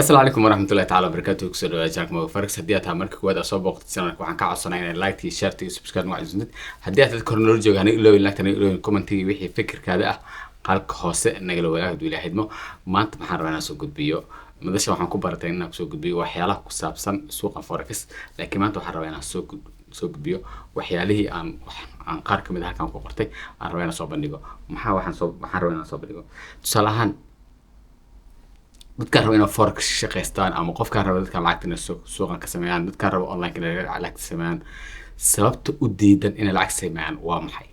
السلام عليكم ورحمة الله تعالى وبركاته. كسر جاك مو فرق سديات عمرك كواد أصاب وقت سنة وحن كعصنا لايك شير سبسكرايب مع الزند هديت الكورنولوجيا هنقول لك تنقول كومنتي وحي فكر كذا قالك خاصة نقول ولا هدول حدمه ما أنت محرم ناس وجود بيو مدرسة waxaan ku baratay inaan soo gudbiyo waxyaalaha ku saabsan suuqa forex laakiin maanta waxaan rabaa inaan soo gudbiyo waxyaalihii aan qaar kamid ah halkan ku qortay aan rabaa inaan soo bandhigo waxaan rabaa inaan soo bandhigo tusaale ahaan dadkaan raba inay forex shaqaystaan ama qofkaan raba dadkaan lacagta inay suuqan ka sameeyaan dadkaan raba online inay lacag sameeyaan sababta u diidan inay lacag sameeyaan waa maxay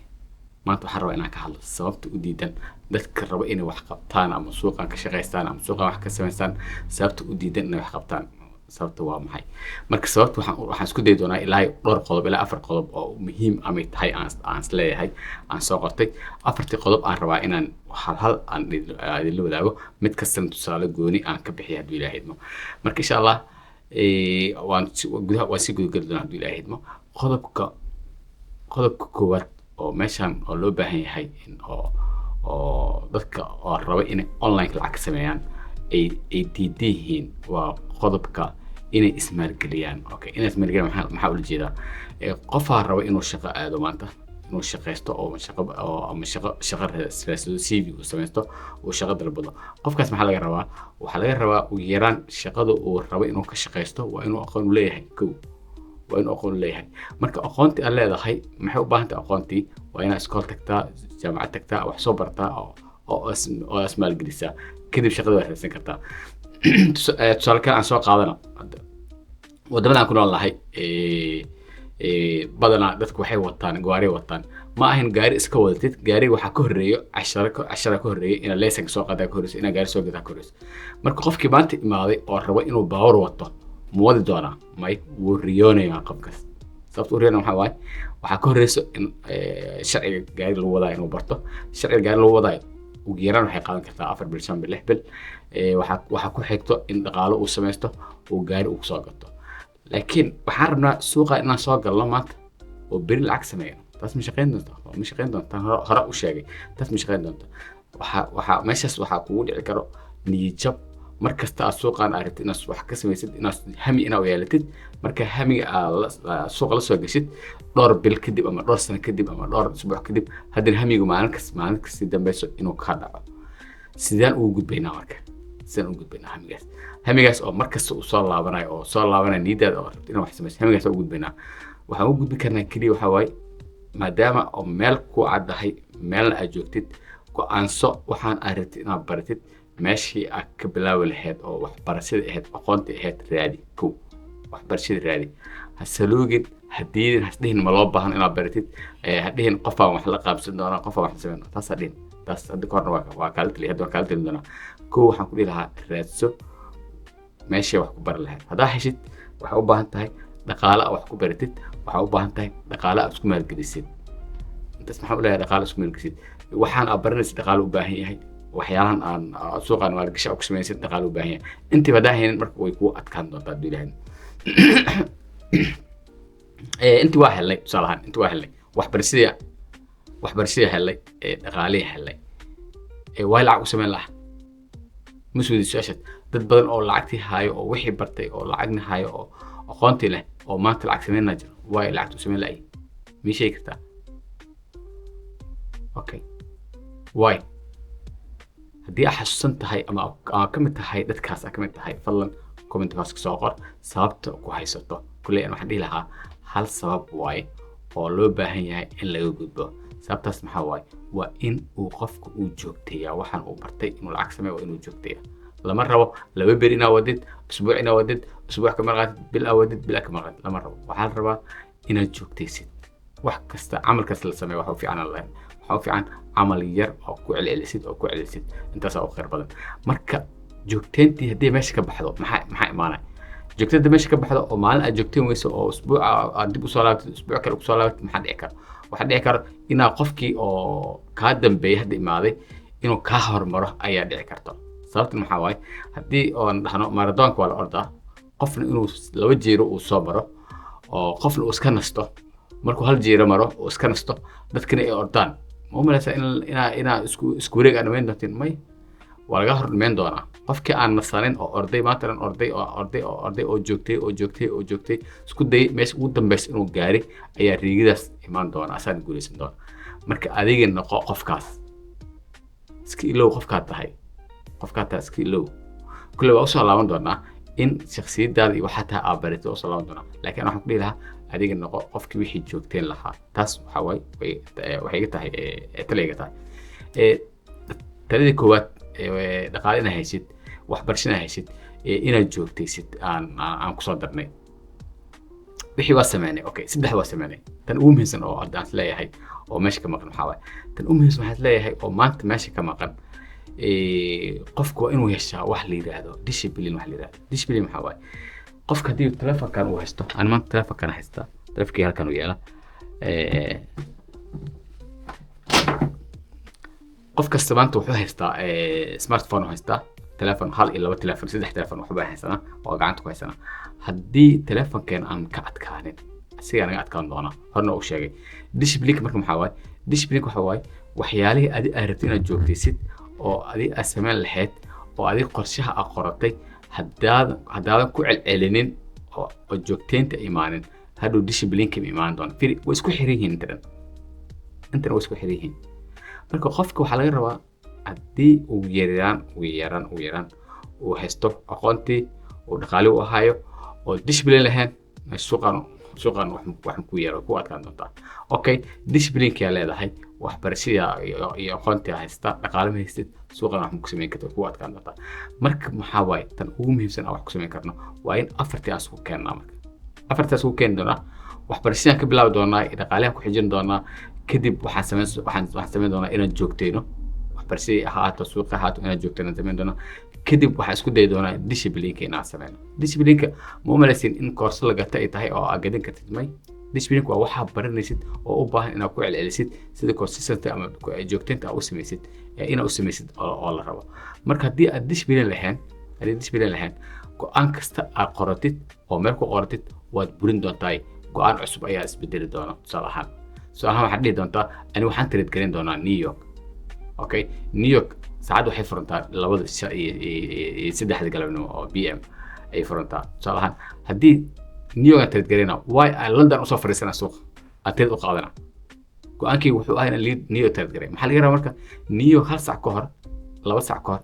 maanta waxaan rabaa inaan ka hadlo sababta u diidan dadka raba inay wax qabtaan ama suuqan ka shaqaystaan ama suuqan wax ka sameeyaan sababta u diidan inay wax qabtaan sababta waa maxay marka sababta waxaan isku day doonaa ilaa dhowr qodob ilaa afar qodob oo muhiim ama tahay aan isleeyahay aan soo qortay afartii qodob aan rabaa inaan hal aan idin wadaago mid kasta tusaale gooni aan ka bixiyo haddii ilaahay idmo marka insha Allah waan si gudagal doonaa haddii ilaahay idmo qodobka koowaad oo meeshan oo loo baahan yahay in oo dadka oo raba inay online lacag sameeyaan ay diidihiin waa qodobka inay ismaalgeliyaan okay inay ismaalgeliyaan maxaa ula jeedaa qofaa raba inuu shaqo aado maanta inuu shaqaysto oo shaqo raasado CV uu samaysto oo shaqo dalbado qofkaas maxaa laga rabaa waxaa laga rabaa ugu yaraan shaqada uu rabo inuu ka shaqaysto waa inuu aqoon u leeyahay waa inuu aqoon u leeyahay marka aqoontii aad leedahay maxay u baahan tahay aqoontii waa inaad iskool tagtaa jaamacad tagtaa wax soo bartaa oo ismaalgelisaa kadib shaqada waa raadsan kartaa tusaale kale aan soo qaadana wadamadan ku nool nahay badanaa dadku waxay wataan gaari wataan ma ahan gaari iska wadatid gaari waxaa ka horeeyo cashara ka horeeyo ina laysanka soo qaadaa ka horeyso ina gaari soo gadaa ka horeyso marka qofkii maanta imaaday oo rabo inuu baawar wato ma wadi doonaa may wuu riyoonayaa qofkaas sababta uu riyoonaya waxaa waaye waxaa ka horeyso in sharciga gaari lagu wadaayo inuu barto sharciga gaari lagu wadaayo ugu yaraan waxay qaadan kartaa 4 bil 5 bil 6 bil waxaa ku xigto in dhaqaale uu samaysto oo gaari uu soo gato laakiin waxaan rabnaa suuqa inaan soo galno maanta oo beri lacag sameeyo taas ma shaqeyn doonta hore u sheegay taas ma shaqeyn doonta meeshaas waxaa kugu dhici karo niyad jab markasta aad suuqan aragtid inaad wax ka samaysid inaad hami inaad yeelatid marka hamiga aad suuqa la soo gashid dhowr bil kadib ama dhowr sano kadib ama dhowr usbuuc kadib haddana hamigu maalin kasta dambayso inuu ka dhaco sidaan ugu gudbaynaa marka sidaan ugu gudbaynaa hamigaas oo markasta uu soo laabanayo niyadaada oo rabtid inaad wax samaysid hamigaas ugu gudbaynaa waxaan ugu gudbi karnaa keliya waxaa waaye maadaama oo meel ku caddahay meelna aad joogtid go'aanso waxaan aad rabtid inaad baratid meeshii aad ka bilaawi lahayd oo waxbarashada ahayd aqoonta ahayd raadi waxbarashada raadi hasaluugin hadiidin hasdhihin ma loo baahan inaad baratid hadhihin qofaan wax la qaabsan doonaa qofaan wax sameyn taas hadhihin taas hadda kahorna waa kaala taliya hadda waa kaala talin doonaa waxaan ku dhihi lahaa raadso meeshii wax ku bari lahayd haddaa heshid waxaa u baahan tahay dhaqaale wax ku baratid waxaa u baahan tahay dhaqaale aad isku maalgelisid intaas maxaa u leeyahay dhaqaale isku maalgelisid waxaan aad baranaysid dhaqaale u baahan yahay waxyaalahan aan suuqan maalgashi ku samaysid dhaqaale u baahan yahay intii badaa haynin marka way kugu adkaan doontaa haddii ilaahay intii waa helnay tusaale ahaan intii waa helnay waxbarashadii helnay dhaqaalihii helnay waa lacag u samayn lahaa مسؤول الشاشة تتبدل أو لعكتي هاي أو وحي برتي أو لعجنا هاي أو قانتي له أو ما تلعك سمين نجر واي لعكتو سمين لأي مش هيك تا أوكي واي هدي أحسنت هاي أما كمت هاي دتكاس كمت هاي فلان كومنت كاسك صغر سببت وهاي سطو كل أنا حدي لها هل سبب واي أو لو باهي هاي إن لا يوجد به sababtaas maxaa waaye waa in uu qofku uu joogteeyaa waxaan uu bartay inuu lacag sameeyo waa inuu joogteeyaa lama rabo laba beri inaad wadid usbuuc inaad wadid usbuuc ka marqaatid bil aad wadid bil ka marqaatid lama rabo waxaa la rabaa inaad joogteysid wax kasta camal kasta la sameeyo waxa u fiican Allah waxa u fiican camal yar oo ku celcelisid intaas oo khayr badan marka joogteyntii haddii meesha ka baxdo maxaa imaanay joogteynta meesha ka baxdo oo maalin aad joogteen weyso oo usbuuc aad dib u soo laabatid usbuuc kale ku soo laabatid maxaa dhici kara waxaa dhici kara inaa qofkii oo kaa dambeeyay hadda imaaday inuu kaa hormaro ayaa dhici karta sababta maxaa waaye haddii oon dhahno maradoonka waa la ordaa qofna inuu laba jeero uu soo maro oo qofna uu iska nasto markuu hal jeero maro uu iska nasto dadkina ay ordaan ma u malaysaa inaa isku wareeg aan dhamayn doontiin may laga hormayn doonaa qofkii aan nasanin oo orday maanta orday oo joogtay isku day meesha ugu dambaysa inuu gaari ayaa riigidaas imaan doona asaan guulaysan doona marka adiga noqo qofkaas iska ilow qofkaad tahay iska ilow kulle waa usoo laaban doonaa in shakhsiyadaada iyo waxaa tahay aad barato usoo laaban doonaa laakiin waxaan ku dhihi lahaa adiga noqo qofkii wixii joogteen lahaa taas waxaa waaye waxay iga tahay tale iga tahay taladii koowaad dhaqaale inaad haysid waxbarasho inaad haysid inaad joogtaysid aan kusoo darnay wixii waa sameynay okay saddex waa sameynay tan ugu muhiimsan oo aan leeyahay oo meesha ka maqan waxaa waaye tan ugu muhiimsan waxaad leeyahay oo maanta meesha ka maqan qofku waa inuu yeeshaa wax la yiraahdo discipline waxaa waaye qofka haddii telefonkan uu haysto aan maanta telefonkan haystaa telefonkii halkan u yaala qof kasta maanta wuxuu haystaa smartphone haystaa telefon hal iyo laba telefon saddex telefon waxba haysanaa oo gacanta ku haysanaa haddii telefonkeen aan ka adkaanin asigaa naga adkaan doonaa horna u sheegay discipline marka maxaa waaye discipline waxa waaye waxyaalihii adi aad rabtay inaad joogtaysid oo adi aad samayn lahayd oo adi qorshaha aad qoratay haddaadan ku celcelinin oo joogteynta imaanin hadhow disciplineka imaan doona firi way isku xiran yihiin intana way isku xiran yihiin marka qofka waxaa laga rabaa haddii uu yaraan uu haysto aqoontii uu dhaqaale u ahaayo oo discipline lahayn suuqan wax ku yaro ku adkaan doontaa okay disciplineka leedahay waxbarashada iyo aqoontii haysta dhaqaale ma haysid suuqan wax ku sameyn karto ku adkaan doontaa marka maxaa waaye tan ugu muhiimsan aan wax ku sameyn karno waa in afartii aan isku keennaa marka afartaas ugu keeni doonaa waxbarashadaan ka bilaabi doonaa dhaqaalahan ku xijin doonaa kadib waxaan samayn doonaa inaan joogtayno waxbarashadii ahaato suuqa ahaato inaan joogtayno samayn doonaa kadib waxaan isku dayi doonaa disciplineka inaan sameyno disciplineka ma umalaysin in koorso lagata ay tahay oo aad gadin kartid may disciplineka waa waxaa baranaysid oo u baahan inaad ku celcelisid sida consistency ama joogtaynta aad u samaysid inaad u samaysid oo la rabo marka haddii aad discipline lahayn go-aan kasta aad qoratid oo meel ku qoratid waad burin doontaa go-aan cusub ayaa isbedeli doona tusaale ahaan waxaad dhihi doontaa ani waxaan trade garin doonaa New York okay New York saacad waxay furantaa 2 iyo 3 galabnimo oo PM ay furantaa tusaale ahaan haddii New York trade garina why ay London usoo fariisana suuq aad trade u qaadana go-aankii wuxuu ahaa in New York trade garay maxaa laga rabaa marka New York 1 saac ka hor 2 saac ka hor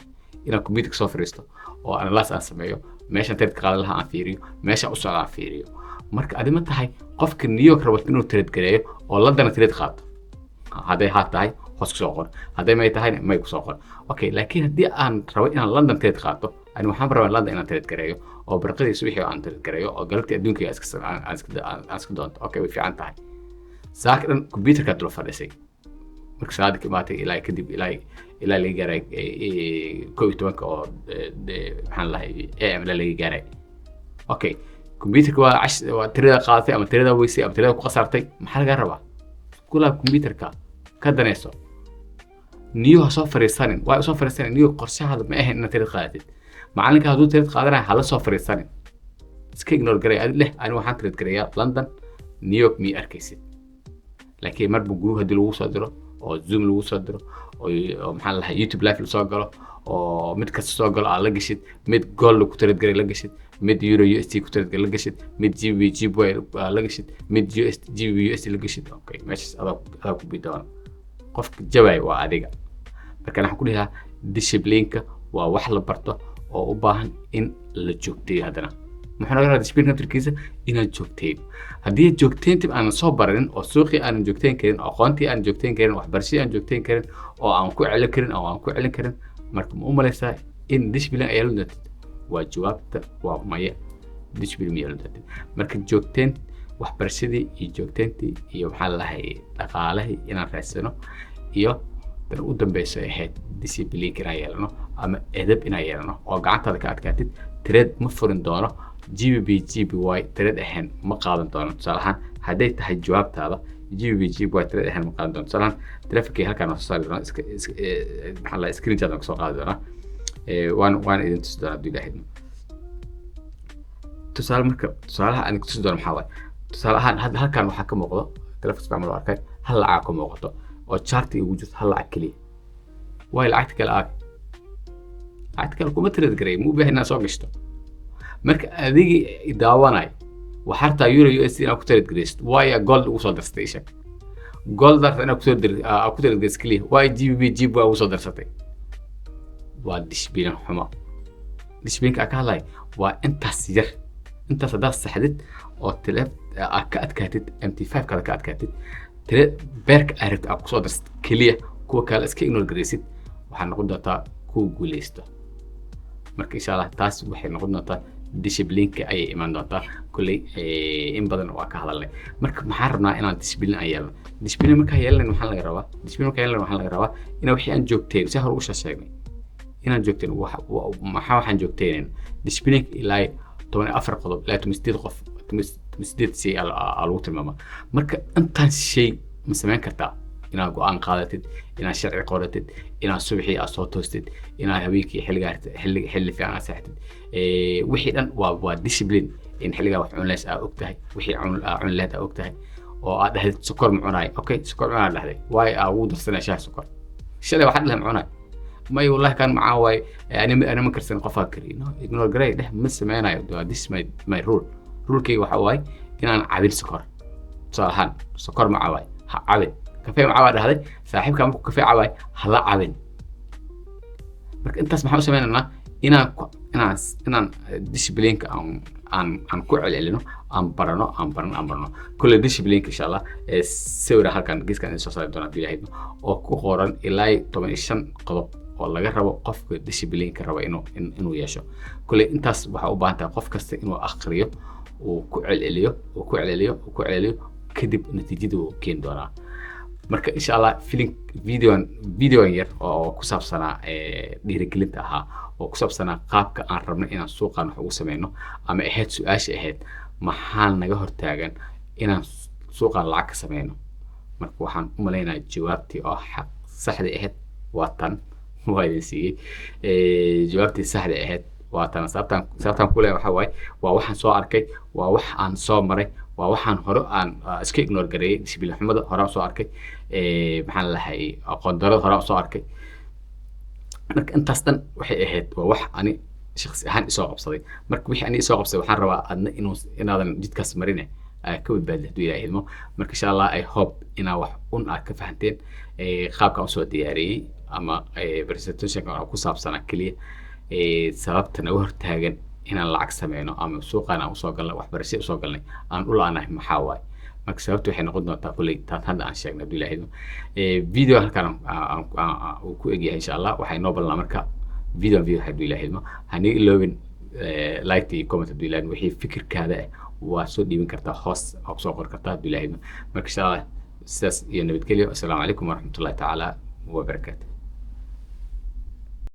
inaan computer soo fariisto oo analysis aan sameeyo meeshaan trade qaadan lahaa aan fiiriyo meesha u socda aan fiiriyo marka adima tahay qofka New York rabo inuu trade gareeyo oo London trade qaato hadday tahay hoos ku soo qor hadday may tahay may ku soo qor okay laakiin haddii aan rabo inaan London trade qaato ani waxaan rabaa London inaan trade gareeyo oo barqadiisa wixii aan trade gareeyo oo galabtii adduunka aan iska doonto okay way fiican tahay saaka dhan computerka dul fadhisay marka saacad ka maatay ilaa laga gaaray 12 oo maxaan lahay AM laga gaaray okay computerka waa tirada qaadatay ama tirada weysay ama tirada ku qasartay maxaa laga rabaa kula computerka ka danayso niyo soo fariisanin waa soo fariisanin niyo qorshaha ma ahayn inaad tirada qaadatid macalinka hadduu tirada qaadanaya hala soo fariisanin iska ignore garay leh ani waxaan tirada gareeyaa London New York mi arkaysid laakiin marba group hadii lagu soo diro oo Zoom lagu soo diro oo maxaan lahay YouTube live la soo galo oo mid kasta soo galo la gashid mid goal ku tirada garay la gashid mid euro USD ku tirada garay la gashid mid GBP la gashid mid GBP USD la gashid okay meeshas adaa ku bidaan qofka jawaay waa adiga marka waxaan ku dhigaa disciplineka waa wax la barto oo u baahan in la joogteeyo hadana maxaa laga rabaa disciplineka tirkiisa inaad joogteeyo haddii joogteynta aan soo baranin oo suuqii aan joogteyn karin aqoontii aan joogteyn karin waxbarashadii aan joogteyn karin oo aan ku celin karin marka ma u malaysaa in discipline ay leedahay waa jawaabta waa maya discipline ay leedahay marka joogteyn waxbarashadii iyo joogteyntii iyo maxaa lahay dhaqaalahii inaan raadsano iyo tan u dambayso ahayd discipline inaan yeelano ama edeb inaan yeelano oo gacantaada ka adkaatid trade ma furin doono GBY trade ahaan ma qaadan doono tusaale ahaan hadday tahay jawaabtaada GBY trade ahaan ma qaadan doono tusaale ahaan telefonkii halkaan soo saari doona maxaa la screenshot aan soo qaadi doona waan idin tusi doonaa haddii ilaahay tusaalaha aan tusi doono maxaa waaye tusaale ahaan hadda halkaan waxaa ka muuqdo telefonka isticmaal oo arkay hal lacag ka muuqato oo chart ugu jirto hal lacag kaliya way lacagta kale lacagta kale kuma trade garay muu baahan inaad soo gashto marka adigii daawanay waxaa rabtaa euro USD inaad ku trade garaysid waayo gold ugu soo darsatay ishak gold darta inaad ku trade garaysid keliya waayo GBP ugu soo darsatay waa discipline xumo disciplineka ka hadlay waa intaas yar intaas haddaad saxdid oo taleef aad ka adkaatid MT5 kada ka adkaatid tire beerka aad rabta aad kusoo darsatid keliya kuwa kale iska ignore garaysid waxaa noqon doontaa kuwa guuleysto marka insha Allah taas waxay noqon doontaa disciplineka ayay imaan doontaa kulley in badan waa ka hadalnay marka maxaan rabnaa inaan discipline aan yeelno discipline markaa yeelnayn waxaan laga rabaa inaa wixii aan joogteen si hore ugu sheegnay inaan joogteen waxaan joogteen discipline ilaa 14 qodob ilaa 18 qof 18 shay lagu tilmaamaa marka intaan shay ma samayn kartaa inaad go'aan qaadatid inaad sharci qoratid inaad subaxii aad soo toostid inaad habeenkii xilli fiican aad seexatid wixii dhan waa discipline in xilligaa wax cunleys aad ogtahay wixii cunleed aad ogtahay oo aad dhahdid sokor ma cunaay okay sokor cunaa dhahday waay aa ugu darsanay shaah sokor shalay waxaad dhahay ma cunaay may wallahi kan macaa waay ana ma karsan qofaa kariyo no ignore garay dheh ma sameynayo this my rulekayga waxa waay inaan cabin sokor tusaalahaan sokor ma cawaay ha cabin kafee ma cawaay dhahday saaxiibka markuu kafee cawaay hala cabin marka intaas maxaan u sameynaynaa inaan disciplineka aan ku celcelino aan barano kulle disciplineka insha Allah sawira halkan geeskan soo saari doona bilahayd oo ku qoran ilaa 15 qodob oo laga rabo qofka disciplineka raba inuu yeesho kulle intaas waxa u baahan tahay qof kasta inuu akhriyo oo ku celceliyo kadib natiijadu uu keen doonaa marka insha Allah videoan yar oo ku saabsanaa dhiirigelinta ahaa oo ku saabsanaa qaabka aan rabno inaan suuqan wax ugu sameyno ama ahayd su'aasha ahayd maxaa naga hortaagan inaan suuqan lacag ka sameyno marka waxaan u maleynayaa jawaabtii oo saxda ahayd waa tan waa idin siiyey jawaabtii saxda ahayd waa tan sababtan ku leeyahay waxa waaye waa waxaan soo arkay waa wax aan soo maray waa waxaan hore aan iska ignore gareeyay discipline xumada hore aan soo arkay maxaan lahay aqoon darrada hore aan soo arkay marka intaas dhan waxay ahayd waa wax ani shakhsi ahaan isoo qabsaday marka wixii ani isoo qabsaday waxaan rabaa adna inaadan jidkaas marine ka badbaadid hadduu ilaahay idmo marka insha Allah I hope inaa wax aad ka fahanteen qaabkaan usoo diyaariyey ama presentationka aan ku saabsanaa keliya sababta naga hortaagan inaan lacag sameyno ama suuqaan aan usoo galnay waxbarasho usoo galnay aan u la'aanahay maxaa waaye marka sababta waxay noqon doontaa kulley taan hadda aan sheegnay hadduu ilaahay idmo video halkaan uu ku egyahay insha Allah waxay noo balnaa marka video hadduu ilaahay idmo hani iloobin like iyo comment hadduu ilaahay wixii fikirkaada ah waa soo dhiibin kartaa hoos oo soo qor kartaa hadduu ilaahay idmo marka insha Allah sidaas iyo nabadgelyo assalaamu calaykum waraxmatullaahi tacaala wabarakaatuh